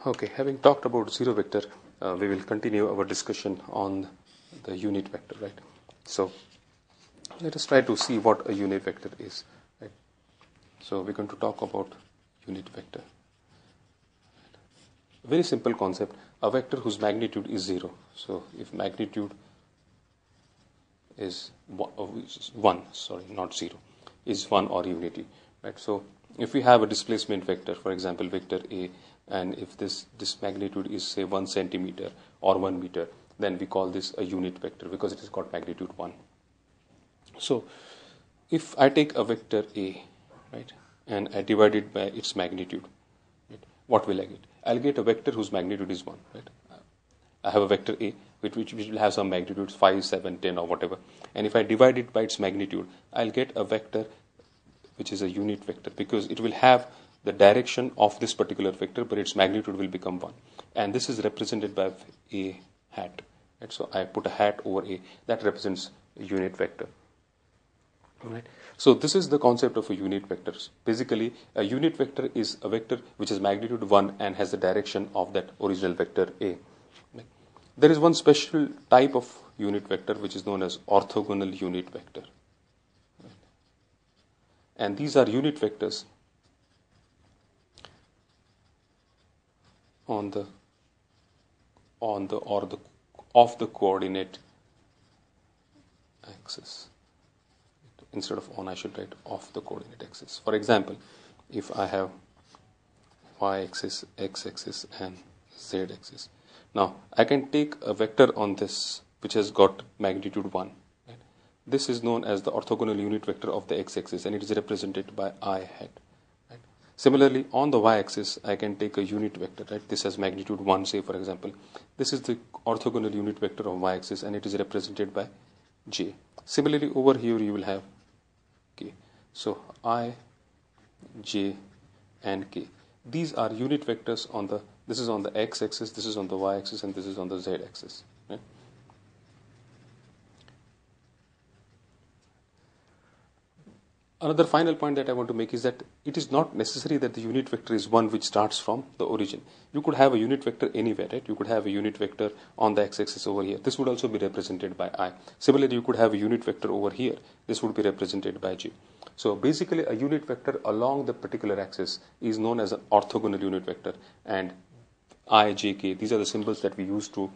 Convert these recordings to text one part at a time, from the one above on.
Okay, having talked about zero vector, we will continue our discussion on the unit vector, right? So let us try to see what a unit vector is, right? So we're going to talk about unit vector. Very simple concept, a vector whose magnitude is zero. So if magnitude is one, not zero, is one or unity, right? So if we have a displacement vector, for example, vector A, and if this magnitude is say 1 centimeter or 1 meter, then we call this a unit vector because it has got magnitude 1. So if I take a vector A, right, and I divide it by its magnitude, right, what will I get? I'll get a vector whose magnitude is 1, right? I have a vector A which will have some magnitudes 5, 7, 10 or whatever, and if I divide it by its magnitude, I'll get a vector which is a unit vector because it will have the direction of this particular vector, but its magnitude will become 1, and this is represented by A hat, right? So I put a hat over A, that represents a unit vector, right? So this is the concept of a unit vector. Basically, a unit vector is a vector which is magnitude 1 and has the direction of that original vector A. There is one special type of unit vector which is known as orthogonal unit vector, and these are unit vectors of the coordinate axis. Instead of on, I should write off the coordinate axis. For example, if I have y-axis, x-axis, and z-axis, now I can take a vector on this which has got magnitude 1. Right? This is known as the orthogonal unit vector of the x-axis, and it is represented by I hat. Right? Similarly, on the y-axis, I can take a unit vector. Right? This has magnitude 1, say for example. This is the orthogonal unit vector of y-axis, and it is represented by j. Similarly, over here you will have k. So I, j, and k. These are unit vectors on the. This is on the x-axis, this is on the y-axis, and this is on the z-axis. Right? Another final point that I want to make is that it is not necessary that the unit vector is one which starts from the origin. You could have a unit vector anywhere, right? You could have a unit vector on the x-axis over here. This would also be represented by I. Similarly, you could have a unit vector over here. This would be represented by j. So basically, a unit vector along the particular axis is known as an orthogonal unit vector, and I, j, k, these are the symbols that we use to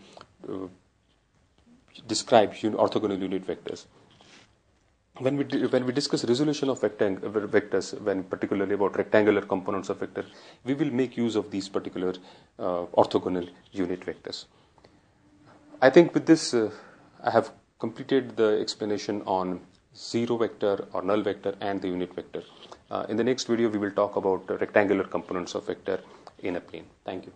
describe orthogonal unit vectors. When we discuss resolution of vectors, when particularly about rectangular components of vector, we will make use of these particular orthogonal unit vectors. I think with this, I have completed the explanation on zero vector or null vector and the unit vector. In the next video, we will talk about rectangular components of vector in a plane. Thank you.